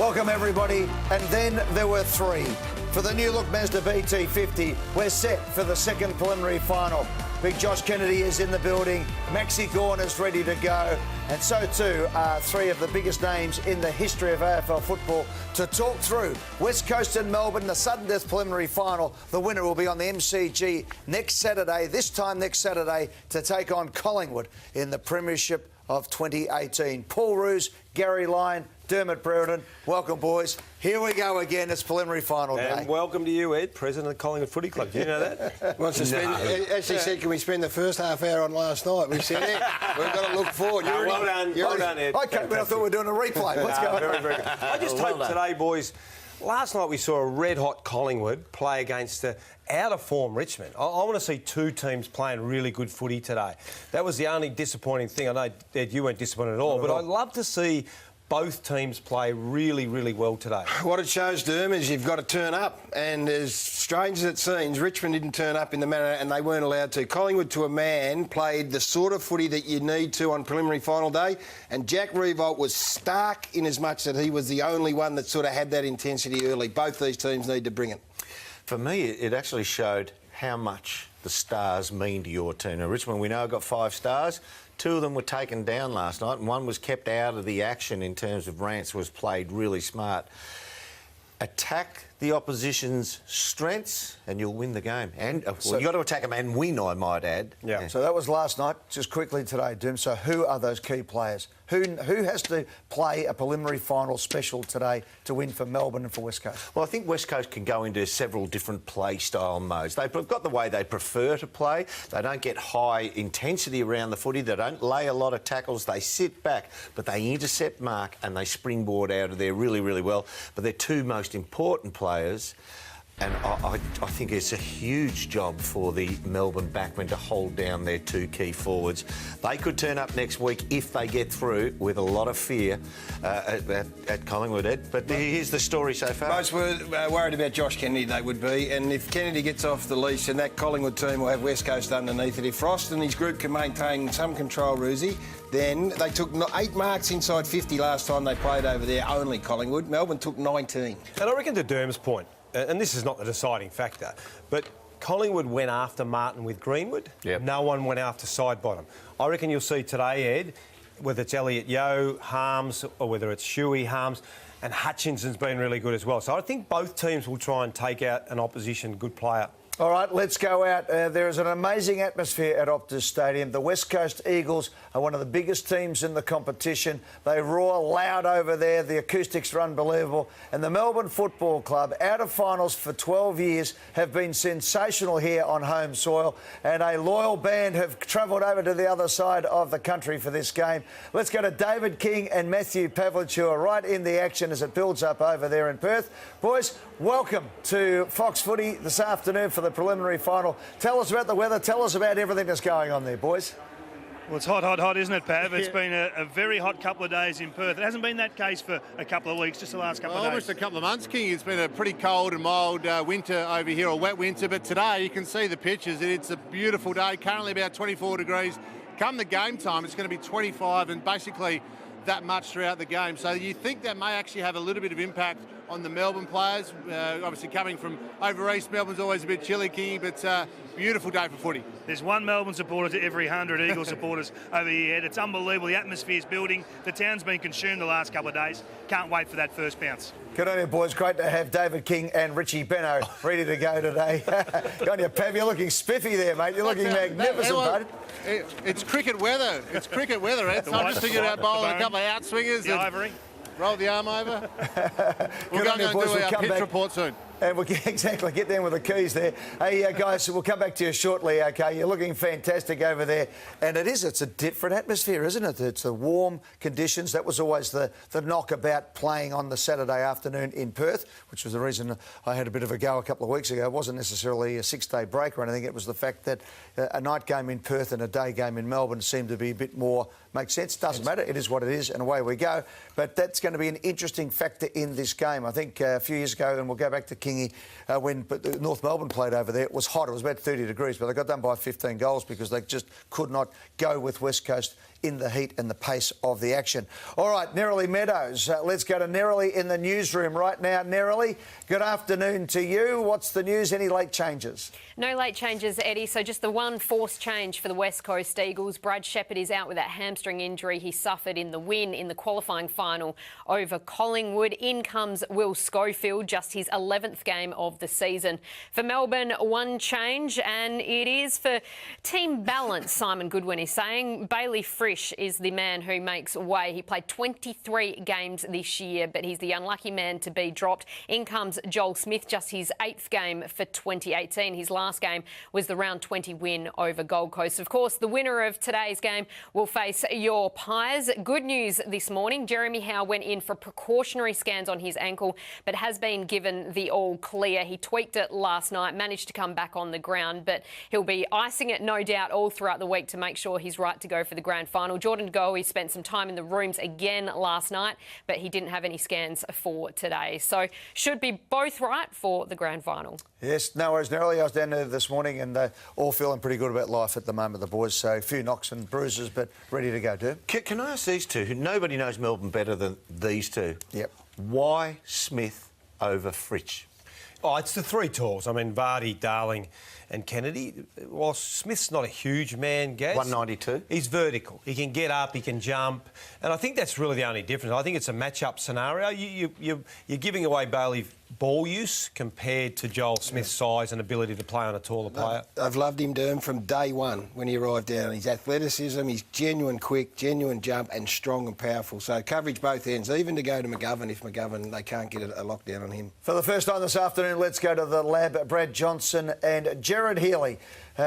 Welcome, everybody. And then there were three. For the new look Mazda BT50, we're set for the second preliminary final. Big Josh Kennedy is in the building. Maxi Gawn is ready to go. And so too are three of the biggest names in the history of AFL football to talk through West Coast and Melbourne, the sudden death preliminary final. The winner will be on the MCG next Saturday, this time next Saturday, to take on Collingwood in the Premiership of 2018. Paul Roos, Gary Lyon, Dermot Brereton, welcome, boys. Here we go again. It's preliminary final day. And welcome to you, Ed, President of Collingwood Footy Club. Do you know that? Wants to spend, actually said, can we spend the first half hour on last night? We said, we've got to look forward. Well done, Ed. Okay, but I thought we were doing a replay. Let's go. Very, very good. I just hope today, boys, last night we saw a red-hot Collingwood play against a out-of-form Richmond. I want to see two teams playing really good footy today. That was the only disappointing thing. I know, Ed, you weren't disappointed at all, but I'd love to see both teams play really, really well today. What it shows, Derm, is you've got to turn up. And as strange as it seems, Richmond didn't turn up in the manner, and they weren't allowed to. Collingwood, to a man, played the sort of footy that you need to on preliminary final day. And Jack Riewoldt was stark in as much that he was the only one that sort of had that intensity early. Both these teams need to bring it. For me, it actually showed how much the stars mean to your team. Now, Richmond, we know, got 5 stars. 2 of them were taken down last night, and 1 was kept out of the action in terms of Rance, was played really smart. Attack the opposition's strengths and you'll win the game. And you've got to attack them and win, I might add. Yeah. So that was last night. Just quickly today, Doom. So who are those key players? Who has to play a preliminary final special today to win for Melbourne and for West Coast? Well, I think West Coast can go into several different play style modes. They've got the way they prefer to play. They don't get high intensity around the footy. They don't lay a lot of tackles. They sit back, but they intercept mark and they springboard out of there really, really well. But their 2 most important players, and I think it's a huge job for the Melbourne backmen to hold down their 2 key forwards. They could turn up next week if they get through with a lot of fear at Collingwood, Ed. But here's the story so far. Most were worried about Josh Kennedy, they would be. And if Kennedy gets off the leash, and that Collingwood team will have West Coast underneath it. If Frost and his group can maintain some control, Roosie, then they took 8 marks inside 50 last time they played over there, only Collingwood. Melbourne took 19. And I reckon to Derm's point, and this is not the deciding factor, but Collingwood went after Martin with Greenwood. Yep. No one went after Sidebottom. I reckon you'll see today, Ed, whether it's Elliot Yeo, Harms, or whether it's Shuey, Harms, and Hutchinson's been really good as well. So I think both teams will try and take out an opposition good player. All right, let's go out. There is an amazing atmosphere at Optus Stadium. The West Coast Eagles are one of the biggest teams in the competition. They roar loud over there. The acoustics are unbelievable. And the Melbourne Football Club, out of finals for 12 years, have been sensational here on home soil. And a loyal band have travelled over to the other side of the country for this game. Let's go to David King and Matthew Pavlich, who are right in the action as it builds up over there in Perth. Boys, welcome to Fox Footy this afternoon for the preliminary final. Tell us about the weather. Tell us about everything that's going on there, boys. Well, it's hot, hot, hot, isn't it, Pav? It's been a very hot couple of days in Perth. It hasn't been that case for a couple of weeks, just the last couple of days. Almost a couple of months, King. It's been a pretty cold and mild winter over here, or wet winter. But today, you can see the pictures. It's a beautiful day, currently about 24 degrees. Come the game time, it's going to be 25 and basically that much throughout the game. So you think that may actually have a little bit of impact on the Melbourne players. Obviously coming from over east, Melbourne's always a bit chilly, King, but beautiful day for footy. There's one Melbourne supporter to every 100 Eagles supporters over here. It's unbelievable. The atmosphere's building. The town's been consumed the last couple of days. Can't wait for that first bounce. Good on you, boys. Great to have David King and Richie Benno ready to go today. Good on you, Pav. You're looking spiffy there, mate. You're looking magnificent, bud. It's cricket weather. It's cricket weather, Ed. So I'm just thinking about bowling a couple of outswingers. The ivory. Roll the arm over. We'll go and do our pitch report soon. And we'll exactly get down with the keys there. Hey, guys, we'll come back to you shortly, OK? You're looking fantastic over there. And it's a different atmosphere, isn't it? It's the warm conditions. That was always the knock about playing on the Saturday afternoon in Perth, which was the reason I had a bit of a go a couple of weeks ago. It wasn't necessarily a 6-day break or anything. It was the fact that a night game in Perth and a day game in Melbourne seemed to be a bit more... Makes sense. Doesn't matter. It is what it is, and away we go. But that's going to be an interesting factor in this game. I think a few years ago, and we'll go back to Kingy, when North Melbourne played over there, it was hot. It was about 30 degrees, but they got done by 15 goals because they just could not go with West Coast in the heat and the pace of the action. All right, Nerily Meadows. Let's go to Nerily in the newsroom right now. Nerily, good afternoon to you. What's the news? Any late changes? No late changes, Eddie. So just the one forced change for the West Coast Eagles. Brad Shepherd is out with that hamstring injury he suffered in the win in the qualifying final over Collingwood. In comes Will Schofield, just his 11th game of the season. For Melbourne, one change, and it is for team balance, Simon Goodwin is saying. Bailey Frisch is the man who makes way. He played 23 games this year, but he's the unlucky man to be dropped. In comes Joel Smith, just his 8th game for 2018. His last game was the round 20 win over Gold Coast. Of course, the winner of today's game will face your Pies. Good news this morning, Jeremy Howe went in for precautionary scans on his ankle, but has been given the all clear. He tweaked it last night, managed to come back on the ground, but he'll be icing it, no doubt, all throughout the week to make sure he's right to go for the grand final. Jordan Goey spent some time in the rooms again last night, but he didn't have any scans for today. So should be both right for the grand final. Yes, no worries, Nerily. I was down there this morning and all feeling pretty good about life at the moment, the boys. So a few knocks and bruises, but ready to go, too. Can I ask these two, who nobody knows Melbourne better than these two? Yep. Why Smith over Fritsch? Oh, it's the three talls. I mean, Vardy, Darling and Kennedy. While Smith's not a huge man, Gaz. 192. He's vertical. He can get up, he can jump. And I think that's really the only difference. I think it's a match-up scenario. You're giving away Bailey ball use compared to Joel Smith's size and ability to play on a taller player. I've loved him, Derm, from day one when he arrived down. His athleticism, his genuine quick, genuine jump and strong and powerful. So coverage both ends, even to go to McGovern if McGovern, they can't get a lockdown on him. For the first time this afternoon, let's go to the lab. Brad Johnson and Gerard Healy.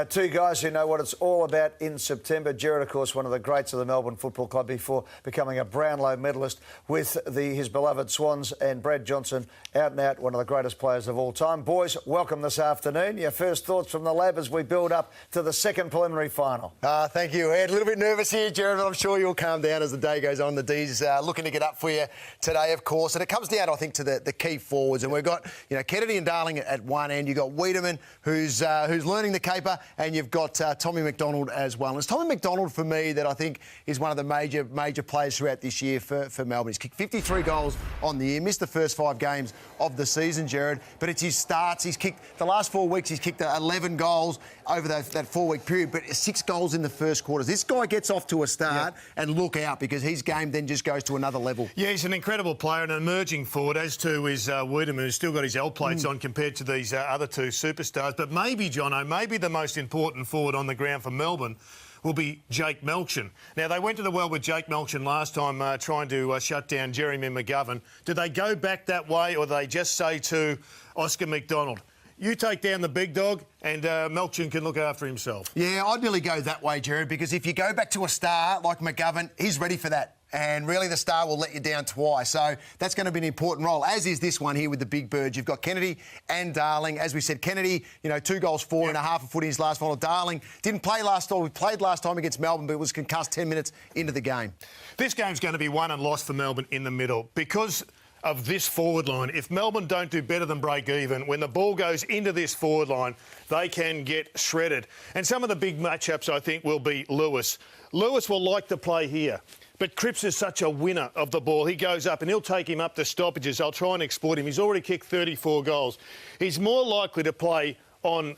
Two guys who know what it's all about in September. Gerard, of course, one of the greats of the Melbourne Football Club before becoming a Brownlow medalist with his beloved Swans, and Brad Johnson, out and out, one of the greatest players of all time. Boys, welcome this afternoon. Your first thoughts from the lab as we build up to the second preliminary final. Thank you, Ed. A little bit nervous here, Gerard, but I'm sure you'll calm down as the day goes on. The D's looking to get up for you today, of course. And it comes down, I think, to the key forwards. And we've got, Kennedy and Darling at one end. You've got Wiedemann, who's learning the caper, and you've got Tommy McDonald as well. And it's Tommy McDonald, for me, that I think is one of the major players throughout this year for Melbourne. He's kicked 53 goals on the year, missed the first 5 games of the season, Gerard, but it's his starts. He's kicked, the last 4 weeks, he's kicked 11 goals over that 4-week period, but 6 goals in the first quarters. This guy gets off to a start, and look out, because his game then just goes to another level. Yeah, he's an incredible player and an emerging forward, as too is Wiedemann, who's still got his L plates on compared to these other two superstars. But maybe, Jono, maybe the most important forward on the ground for Melbourne will be Jake Melchin. Now, they went to the well with Jake Melchin last time trying to shut down Jeremy McGovern. Do they go back that way, or do they just say to Oscar McDonald, you take down the big dog and Melchin can look after himself? Yeah, I'd nearly go that way, Gerard, because if you go back to a star like McGovern, he's ready for that. And really, the star will let you down twice. So that's going to be an important role, as is this one here with the big birds. You've got Kennedy and Darling. As we said, Kennedy, 2 goals, 4 and a half of footy in his last final. Darling didn't play last time. We played last time against Melbourne, but was concussed 10 minutes into the game. This game's going to be won and lost for Melbourne in the middle because of this forward line. If Melbourne don't do better than break even, when the ball goes into this forward line, they can get shredded. And some of the big matchups, I think, will be Lewis. Lewis will like to play here. But Cripps is such a winner of the ball. He goes up and he'll take him up to stoppages. They'll try and exploit him. He's already kicked 34 goals. He's more likely to play on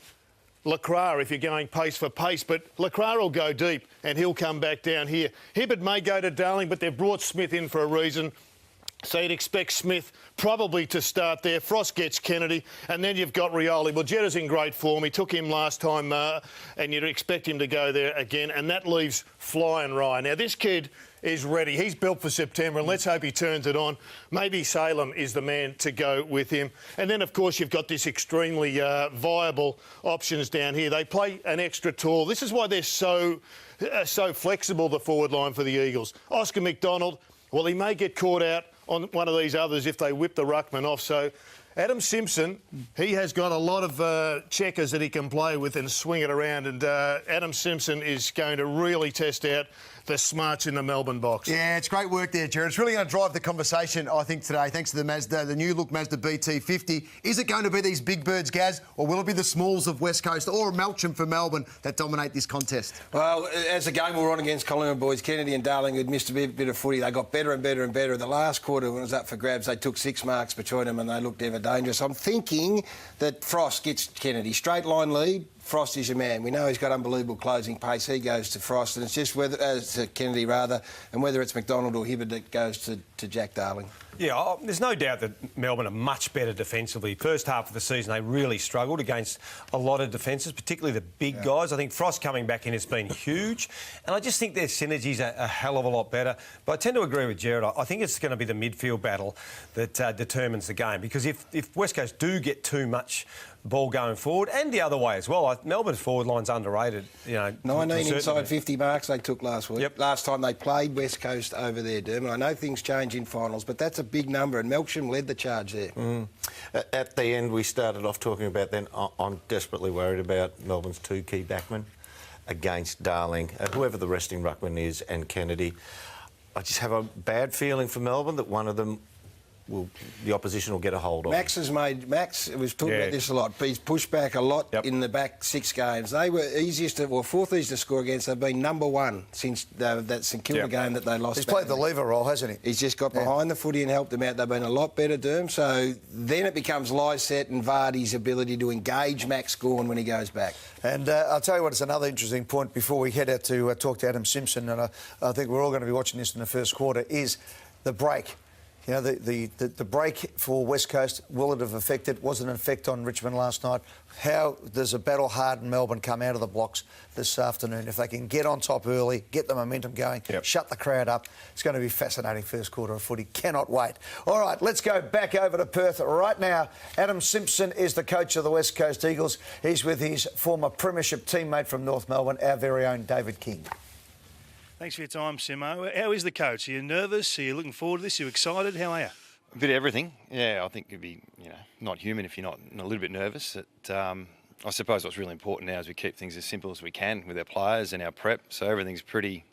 Lacroix if you're going pace for pace, but Lacroix will go deep and he'll come back down here. Hibbert may go to Darling, but they've brought Smith in for a reason. So you'd expect Smith probably to start there. Frost gets Kennedy, and then you've got Rioli. Well, Jetta's in great form. He took him last time, and you'd expect him to go there again, and that leaves Fly and Rye. Now, this kid is ready. He's built for September, and let's hope he turns it on. Maybe Salem is the man to go with him. And then, of course, you've got this extremely viable options down here. They play an extra tall. This is why they're so flexible, the forward line for the Eagles. Oscar McDonald, well, he may get caught out on one of these others if they whip the ruckman off. So Adam Simpson, he has got a lot of checkers that he can play with and swing it around, and Adam Simpson is going to really test out the smarts in the Melbourne box. Yeah, it's great work there, Jared. It's really going to drive the conversation, I think, today, thanks to the Mazda, the new look Mazda BT50. Is it going to be these big birds, Gaz, or will it be the smalls of West Coast or Melbourne for Melbourne that dominate this contest? Well, as the game wore on against Collingwood boys, Kennedy and Darling had missed a bit of footy. They got better and better and better. The last quarter, when it was up for grabs, they took 6 marks between them and they looked ever dangerous. I'm thinking that Frost gets Kennedy. Straight line lead. Frost is your man. We know he's got unbelievable closing pace. He goes to Frost, and it's just whether to Kennedy rather, and whether it's McDonald or Hibberd that goes to Jack Darling. Yeah, there's no doubt that Melbourne are much better defensively. First half of the season, they really struggled against a lot of defences, particularly the big guys. I think Frost coming back in has been huge, and I just think their synergies are a hell of a lot better. But I tend to agree with Jared. I think it's going to be the midfield battle that determines the game, because if West Coast do get too much ball going forward, and the other way as well, Melbourne's forward line's underrated. 19 inside 50 marks they took last week. Yep. Last time they played West Coast over there, Dermot. I know things change in finals, but that's a big number, and Melksham led the charge there. At the end, we started off talking about then, I'm desperately worried about Melbourne's 2 key backmen against Darling, whoever the resting ruckman is, and Kennedy. I just have a bad feeling for Melbourne that one of them the opposition will get a hold of. Max was talking about this a lot. He's pushed back a lot in the back 6 games. They were fourth easiest to score against. They've been number 1 since that St Kilda game that they lost. He's played the lever role, hasn't he? He's just got behind the footy and helped them out. They've been a lot better, Derm. So then it becomes Lysette and Vardy's ability to engage Max Gawn when he goes back. And I'll tell you what, it's another interesting point before we head out to talk to Adam Simpson, and I think we're all going to be watching this in the first quarter, is the break. You know, the break for West Coast, will it have affected? Was it an effect on Richmond last night? How does a battle-hardened Melbourne come out of the blocks this afternoon? If they can get on top early, get the momentum going, shut the crowd up, it's going to be fascinating first quarter of footy. Cannot wait. All right, let's go back over to Perth right now. Adam Simpson is the coach of the West Coast Eagles. He's with his former premiership teammate from North Melbourne, our very own David King. Thanks for your time, Simo. How is the coach? Are you nervous? Are you looking forward to this? Are you excited? How are you? A bit of everything. Yeah, I think it'd be not human if you're not a little bit nervous. I suppose what's really important now is we keep things as simple as we can with our players and our prep. So everything's pretty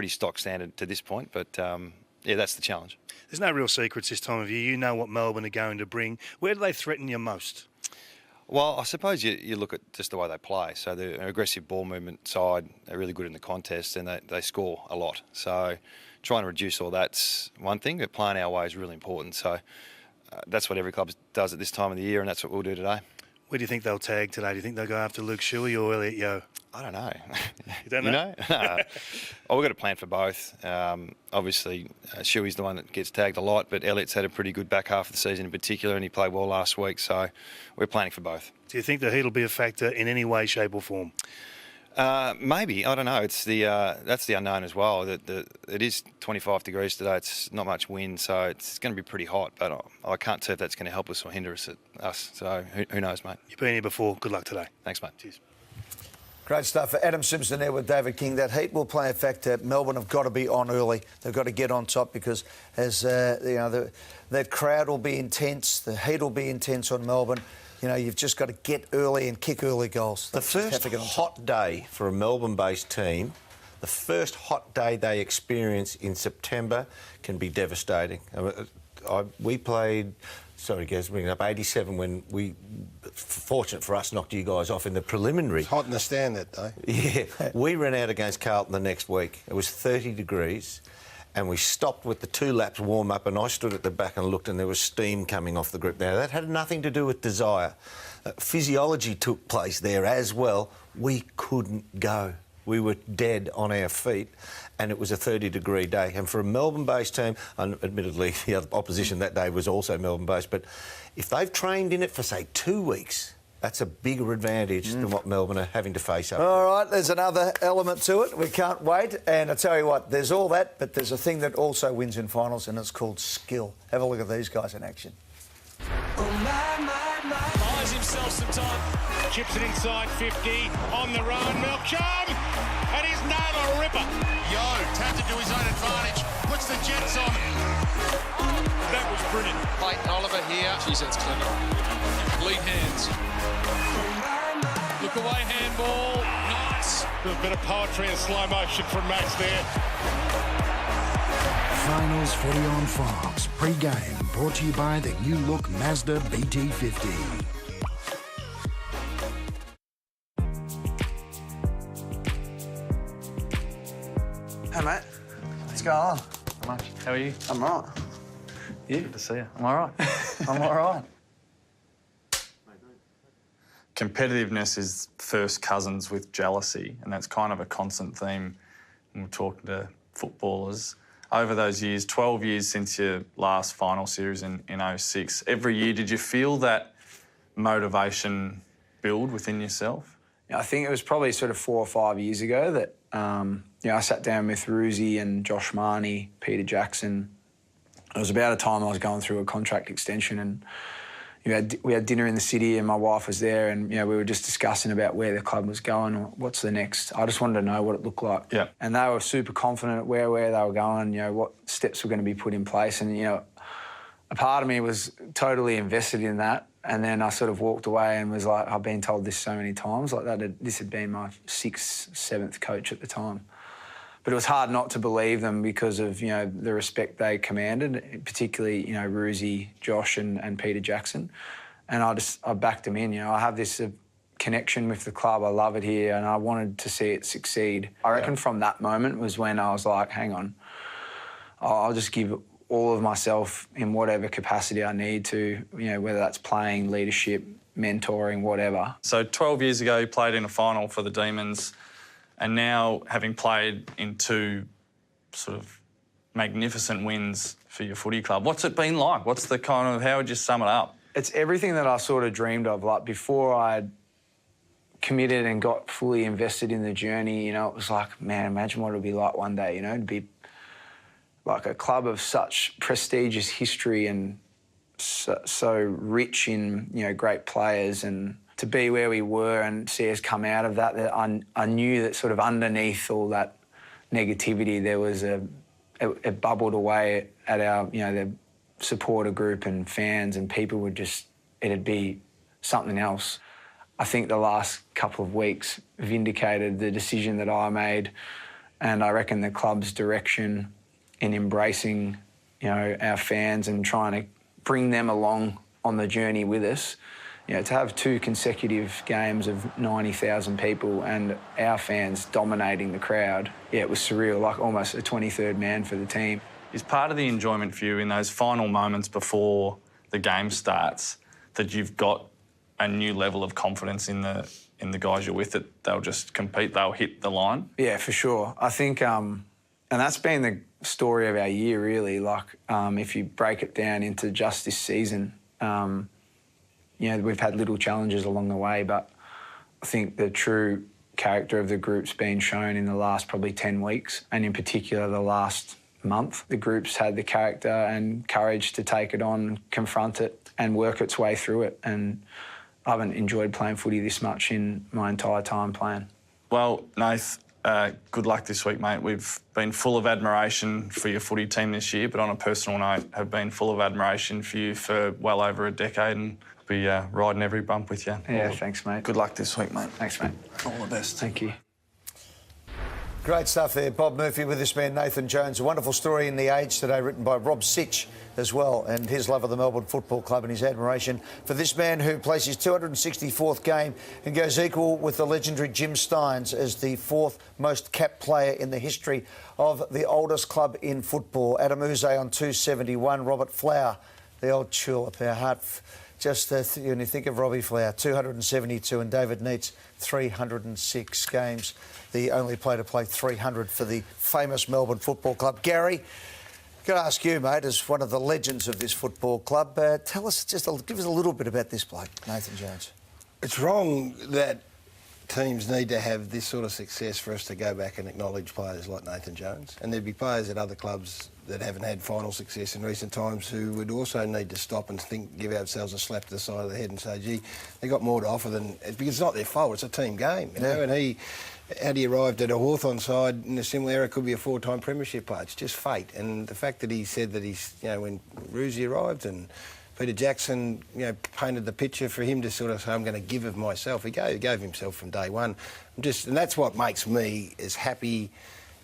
stock standard to this point. But yeah, that's the challenge. There's no real secrets this time of year. You know what Melbourne are going to bring. Where do they threaten you most? Well, I suppose you look at just the way they play. So they're an aggressive ball movement side. They're really good in the contest, and they score a lot. So trying to reduce all that's one thing, but playing our way is really important. So that's what every club does at this time of the year, and that's what we'll do today. Where do you think they'll tag today? Do you think they'll go after Luke Shuey or Elliot Yeo? I don't know. You don't know? Well, we've got a plan for both. Obviously, Shuey's the one that gets tagged a lot, but Elliot's had a pretty good back half of the season in particular, and he played well last week, so we're planning for both. Do you think the heat will be a factor in any way, shape or form? Maybe. I don't know. It's that's the unknown as well. It is 25 degrees today. It's not much wind, so it's going to be pretty hot, but I can't see if that's going to help us or hinder us. So who knows, mate? You've been here before. Good luck today. Thanks, mate. Cheers. Great stuff. Adam Simpson there with David King. That heat will play a factor. Melbourne have got to be on early. They've got to get on top because, as that crowd will be intense. The heat will be intense on Melbourne. You know, you've just got to get early and kick early goals. The first hot day for a Melbourne-based team, the first hot day they experience in September can be devastating. We played... Sorry, guys, bringing up 87 when we, fortunate for us, knocked you guys off in the preliminary. Hot in the stand that day. Yeah. We ran out against Carlton the next week. It was 30 degrees and we stopped with the 2 laps warm-up and I stood at the back and looked and there was steam coming off the grip. Now, that had nothing to do with desire. Physiology took place there as well. We couldn't go. We were dead on our feet and it was a 30-degree day. And for a Melbourne-based team, and admittedly the other opposition that day was also Melbourne-based, but if they've trained in it for, say, 2 weeks, that's a bigger advantage than what Melbourne are having to face up. All right, there's another element to it. We can't wait. And I tell you what, there's all that, but there's a thing that also wins in finals and it's called skill. Have a look at these guys in action. Buys himself some time. chips it inside 50, on the run, Melksham, and he's nailed a ripper. Yo tapped it to his own advantage, puts the Jets on. That was brilliant. Clayton Oliver here. Jeez, that's clever. Lead hands. Look away, handball. Nice. A bit of poetry and slow motion from Max there. Finals Footy on Fox. Pre-game brought to you by the new look Mazda BT50. Hey mate, what's going on? How much? How are you? I'm right. You? Good to see you. I'm all right. I'm all right. Competitiveness is first cousins with jealousy, and that's kind of a constant theme when we're talking to footballers. Over those years, 12 years since your last final series in 06, every year, did you feel that motivation build within yourself? Yeah, I think it was probably sort of 4 or 5 years ago that I sat down with Ruzi and Josh Marnie, Peter Jackson. It was about a time I was going through a contract extension, and we had dinner in the city, and my wife was there, and we were just discussing about where the club was going, or what's the next. I just wanted to know what it looked like. Yeah. And they were super confident where they were going, what steps were going to be put in place, and a part of me was totally invested in that. And then I sort of walked away and was like, I've been told this so many times, this had been my 6th, 7th coach at the time. But it was hard not to believe them because of, the respect they commanded, particularly, Ruzi, Josh and Peter Jackson. And I backed them in, I have this connection with the club, I love it here, and I wanted to see it succeed. I reckon from that moment was when I was like, hang on, I'll just give all of myself in whatever capacity I need to, whether that's playing, leadership, mentoring, whatever. So 12 years ago, you played in a final for the Demons, and now having played in 2 sort of magnificent wins for your footy club, what's it been like? What's the kind of, how would you sum it up? It's everything that I sort of dreamed of. Like before I committed and got fully invested in the journey, it was like, man, imagine what it would be like one day, to be like a club of such prestigious history and so rich in, great players, and to be where we were and see us come out of that, I knew that sort of underneath all that negativity there was it bubbled away at our, the supporter group and fans, and people would it'd be something else. I think the last couple of weeks vindicated the decision that I made, and I reckon the club's direction in embracing, our fans and trying to bring them along on the journey with us. To have 2 consecutive games of 90,000 people and our fans dominating the crowd, it was surreal, like almost a 23rd man for the team. Is part of the enjoyment for you in those final moments before the game starts that you've got a new level of confidence in the guys you're with, that they'll just compete, they'll hit the line? Yeah, for sure. I think, and that's been the story of our year, really. Like, if you break it down into just this season, we've had little challenges along the way, but I think the true character of the group's been shown in the last probably 10 weeks, and in particular the last month. The group's had the character and courage to take it on, confront it and work its way through it, and I haven't enjoyed playing footy this much in my entire time playing. Well, Nath, good luck this week, mate. We've been full of admiration for your footy team this year, but on a personal note, have been full of admiration for you for well over a decade, and be riding every bump with you. Yeah, thanks, mate. Good luck this week, mate. Thanks, mate. All the best. Thank you. Great stuff there. Bob Murphy with this man, Nathan Jones. A wonderful story in The Age today, written by Rob Sitch as well, and his love of the Melbourne Football Club and his admiration for this man who plays his 264th game and goes equal with the legendary Jim Steins as the 4th most capped player in the history of the oldest club in football. Adam Uze on 271. Robert Flower, the old tulip, our heart. Just when you think of Robbie Flower, 272, and David Neitz, 306 games. The only player to play 300 for the famous Melbourne Football Club. Gary, got to ask you, mate, as one of the legends of this football club, give us a little bit about this bloke, Nathan Jones. It's wrong that teams need to have this sort of success for us to go back and acknowledge players like Nathan Jones. And there'd be players at other clubs that haven't had final success in recent times who would also need to stop and give ourselves a slap to the side of the head and say, gee, they got more to offer than... Because it's not their fault, it's a team game, you know, and had he arrived at a Hawthorn side in a similar era, could be a 4-time premiership player. It's just fate. And the fact that he said that he's, you know, when Roosie arrived and Peter Jackson, you know, painted the picture for him to sort of say, I'm going to give of myself. He gave himself from day one. And that's what makes me as happy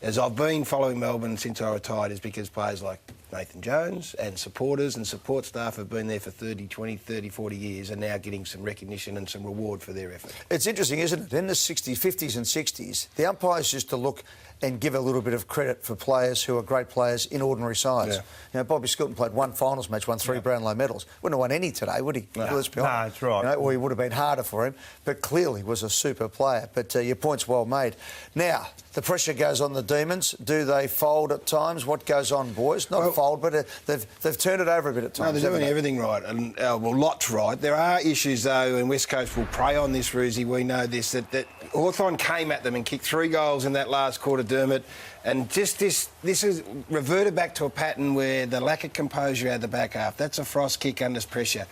as I've been following Melbourne since I retired, is because players like Nathan Jones and supporters and support staff have been there for 30, 20, 30, 40 years and now getting some recognition and some reward for their effort. It's interesting, isn't it? In the 50s and 60s, the umpires used to look and give a little bit of credit for players who are great players in ordinary sides. Yeah. You know, Bobby Skilton played one finals match, won 3 Brownlow medals. Wouldn't have won any today, would he? No, Let's be honest. that's right. You know, or he would have been harder for him, but clearly was a super player. But your point's well made. Now, the pressure goes on the Demons. Do they fold at times? What goes on, boys? Not fold, but they've turned it over a bit at times. No, they're doing everything right, and lots right. There are issues, though, and West Coast will prey on this, Roosie. We know this, that Hawthorn came at them and kicked 3 goals in that last quarter, Dermot. And just this is reverted back to a pattern where the lack of composure out the back half. That's a frost kick under pressure.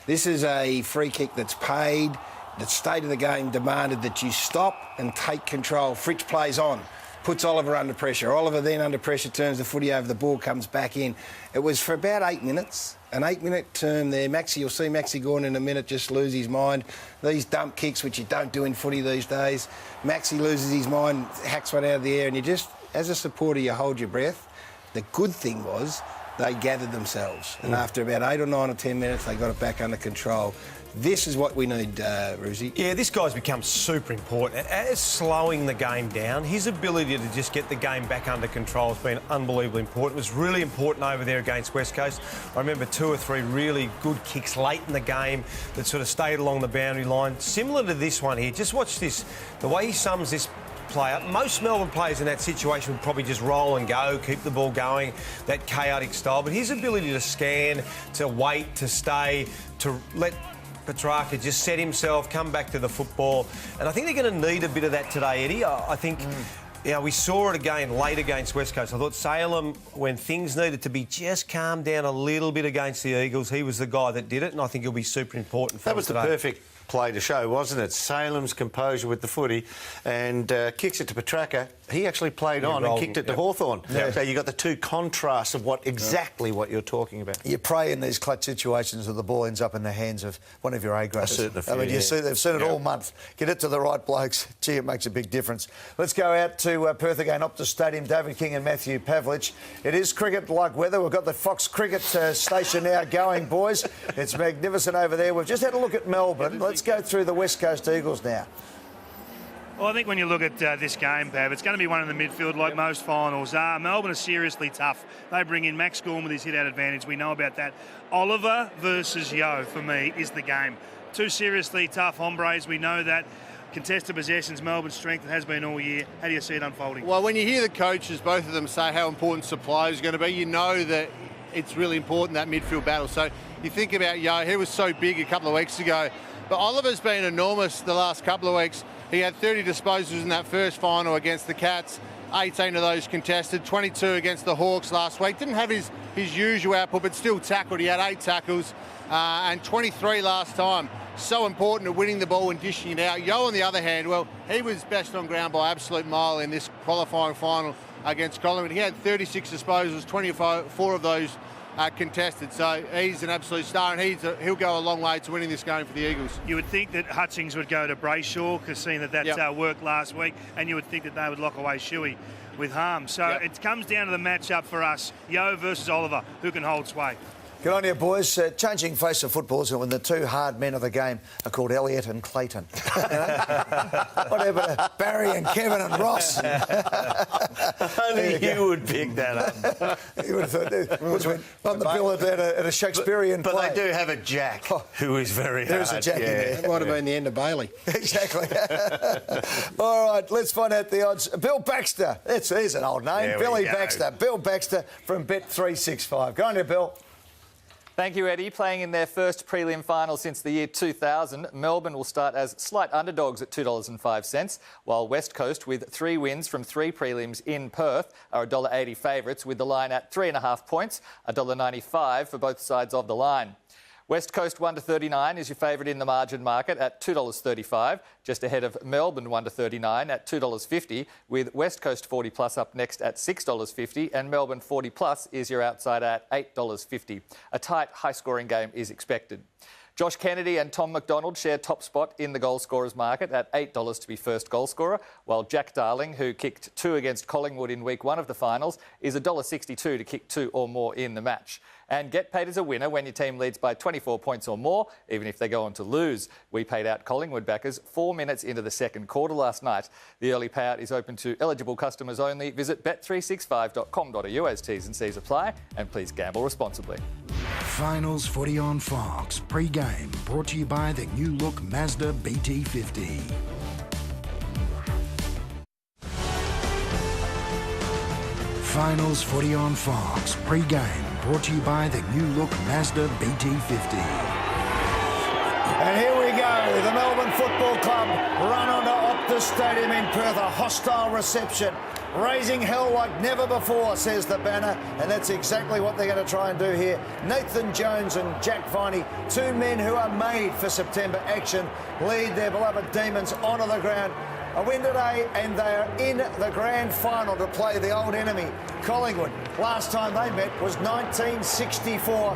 This is a free kick that's paid. The state of the game demanded that you stop and take control. Fritsch plays on, puts Oliver under pressure. Oliver then under pressure turns the footy over, the ball comes back in. It was for about 8 minutes, an 8-minute term there. You'll see Maxi Gordon in a minute just lose his mind. These dump kicks, which you don't do in footy these days, Maxi loses his mind, hacks one out of the air, and you just, as a supporter, you hold your breath. The good thing was they gathered themselves, and after about 8 or 9 or 10 minutes, they got it back under control. This is what we need, Roosie. Yeah, this guy's become super important. As slowing the game down, his ability to just get the game back under control has been unbelievably important. It was really important over there against West Coast. I remember 2 or 3 really good kicks late in the game that sort of stayed along the boundary line. Similar to this one here. Just watch this, the way he sums this player. Most Melbourne players in that situation would probably just roll and go, keep the ball going, that chaotic style. But his ability to scan, to wait, to stay, to let Petrarca just set himself, come back to the football. And I think they're going to need a bit of that today, Eddie. I think, you know, we saw it again late against West Coast. I thought Salem, when things needed to be just calmed down a little bit against the Eagles, he was the guy that did it, and I think he'll be super important for That was today. the perfect play to show, wasn't it? Salem's composure with the footy and kicks it to Petrarca. He actually played on and kicked it to Hawthorn. Yeah. So you got the 2 contrasts of exactly what you're talking about. You pray in these clutch situations that the ball ends up in the hands of one of your A-graders. I mean, they've seen it all month. Get it to the right blokes. Gee, it makes a big difference. Let's go out to Perth again, Optus Stadium. David King and Matthew Pavlich. It is cricket-like weather. We've got the Fox Cricket station now going, boys. It's magnificent over there. We've just had a look at Melbourne. Let's go through the West Coast Eagles now. Well, I think when you look at this game, Pav, it's going to be one in the midfield like most finals. Melbourne are seriously tough. They bring in Max Gorman with his hit-out advantage. We know about that. Oliver versus Yo, for me, is the game. 2 seriously tough hombres. We know that. Contested possessions, Melbourne's strength, it has been all year. How do you see it unfolding? Well, when you hear the coaches, both of them, say how important supply is going to be, you know that it's really important, that midfield battle. So you think about Yo, he was so big a couple of weeks ago. But Oliver's been enormous the last couple of weeks. He had 30 disposals in that first final against the Cats, 18 of those contested, 22 against the Hawks last week. Didn't have his usual output, but still tackled. He had 8 tackles and 23 last time. So important at winning the ball and dishing it out. Yo, on the other hand, well, he was best on ground by absolute mile in this qualifying final against Collingwood. He had 36 disposals, 24 of those contested, so he's an absolute star, and he'll go a long way to winning this game for the Eagles. You would think that Hutchings would go to Brayshaw, because seeing that worked last week, and you would think that they would lock away Shuey with harm. So it comes down to the matchup for us, Yo versus Oliver, who can hold sway. Good on you, boys. Changing face of football is when the 2 hard men of the game are called Elliot and Clayton. Whatever, Barry and Kevin and Ross. Only you would pick that up. You would have thought it was on the bill at a Shakespearean play. But they do have a Jack who is very hard. There's a Jack in there. That might have been the end of Bailey. Exactly. All right, let's find out the odds. Bill Baxter. Here's an old name. There Billy we go. Baxter. Bill Baxter from Bet365. Go on here, Bill. Thank you, Eddie. Playing in their first prelim final since the year 2000, Melbourne will start as slight underdogs at $2.05, while West Coast, with 3 wins from 3 prelims in Perth, are $1.80 favourites, with the line at 3.5 points, $1.95 for both sides of the line. West Coast 1-39 is your favourite in the margin market at $2.35, just ahead of Melbourne 1-39 at $2.50, with West Coast 40 plus up next at $6.50, and Melbourne 40 plus is your outside at $8.50. A tight, high-scoring game is expected. Josh Kennedy and Tom McDonald share top spot in the goal scorers market at $8 to be first goal scorer, while Jack Darling, who kicked 2 against Collingwood in week 1 of the finals, is $1.62 to kick 2 or more in the match. And get paid as a winner when your team leads by 24 points or more, even if they go on to lose. We paid out Collingwood backers 4 minutes into the second quarter last night. The early payout is open to eligible customers only. Visit bet365.com.au as T's and C's apply, and please gamble responsibly. Finals Footy on Fox. Pre-game brought to you by the new look Mazda BT50. Finals Footy on Fox. Pre-game brought to you by the new look Mazda BT50. And here we go. The Melbourne Football Club run onto Optus Stadium in Perth. A hostile reception. Raising hell like never before, says the banner. And that's exactly what they're going to try and do here. Nathan Jones and Jack Viney, 2 men who are made for September action, lead their beloved Demons onto the ground. A win today, and they are in the grand final to play the old enemy, Collingwood. Last time they met was 1964.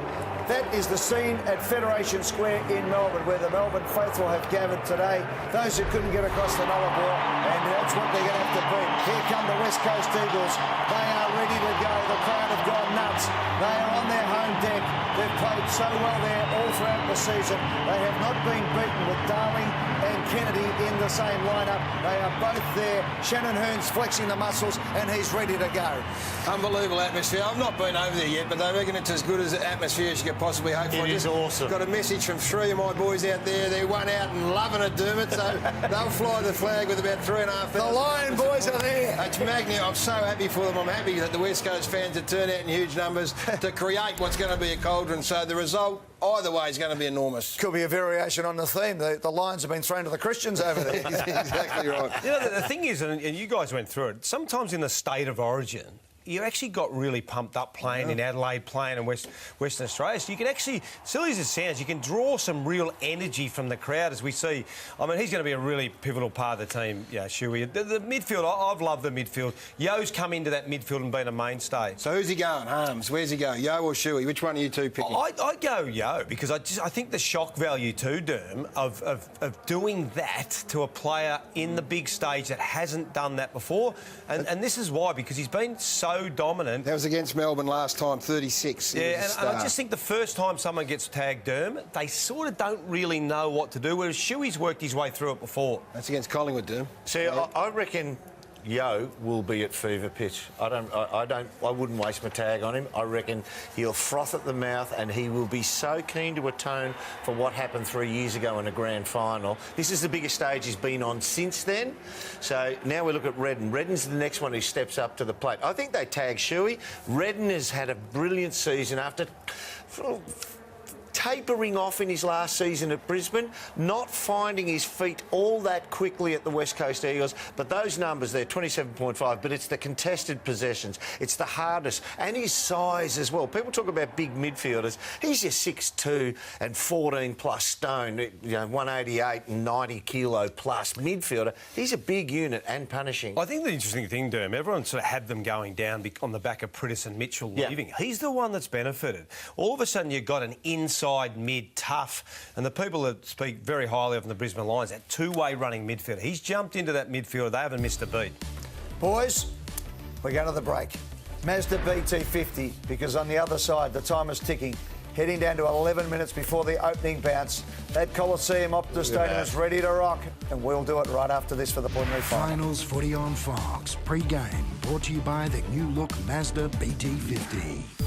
That is the scene at Federation Square in Melbourne, where the Melbourne faithful have gathered today. Those who couldn't get across the Nullarbor, and that's what they're going to have to beat. Here come the West Coast Eagles. They are ready to go. The crowd have gone nuts. They are on their home deck. They've played so well there all throughout the season. They have not been beaten, with Darling and Kennedy in the same lineup. They are both there. Shannon Hearn's flexing the muscles, and he's ready to go. Unbelievable atmosphere. I've not been over there yet, but they reckon it's as good as atmosphere as you could possibly hope for. It is awesome. Got a message from 3 of my boys out there. They're one out and loving it, Dermot, so they'll fly the flag with about 3,500. The Lion boys are there. It's magnificent. I'm so happy for them. I'm happy that the West Coast fans have turned out in huge numbers to create what's going to be a cauldron. So the result, either way, is going to be enormous. Could be a variation on the theme. The Lions have been thrown to the Christians over there. Exactly right. You know, the thing is, and you guys went through it, sometimes in the state of origin, you actually got really pumped up playing in Adelaide, playing in Western Australia. So you can actually, silly as it sounds, you can draw some real energy from the crowd, as we see. I mean, he's going to be a really pivotal part of the team, Shuey. The midfield, I've loved the midfield. Yo's come into that midfield and been a mainstay. So who's he going, Harms? Where's he going, Yo or Shuey? Which one are you two picking? I'd go Yo, because I think the shock value too, Derm, of doing that to a player in the big stage that hasn't done that before. And this is why, because he's been so dominant. That was against Melbourne last time, 36. Yeah, and I just think the first time someone gets tagged, Derm, they sort of don't really know what to do, whereas Shuey's worked his way through it before. That's against Collingwood, Derm. See, I reckon Yo will be at fever pitch. I wouldn't waste my tag on him. I reckon he'll froth at the mouth, and he will be so keen to atone for what happened 3 years ago in a grand final. This is the biggest stage he's been on since then. So now we look at Redden. Redden's the next one who steps up to the plate. I think they tag Shuey. Redden has had a brilliant season after tapering off in his last season at Brisbane, not finding his feet all that quickly at the West Coast Eagles. But those numbers there, 27.5, but it's the contested possessions. It's the hardest. And his size as well. People talk about big midfielders. He's your 6'2" and 14 plus stone, 188 and 90 kilo plus midfielder. He's a big unit and punishing. I think the interesting thing, Derm, everyone sort of had them going down on the back of Priddis and Mitchell leaving. He's the one that's benefited. All of a sudden you've got an inside mid tough, and the people that speak very highly of the Brisbane Lions, that two-way running midfielder. He's jumped into that midfielder. They haven't missed a beat. Boys, we go to the break. Mazda BT50, because on the other side the time is ticking. Heading down to 11 minutes before the opening bounce. That Coliseum Optus Stadium is ready to rock, and we'll do it right after this for the preliminary final. Finals Footy on Fox. Pre-game brought to you by the new look Mazda BT50.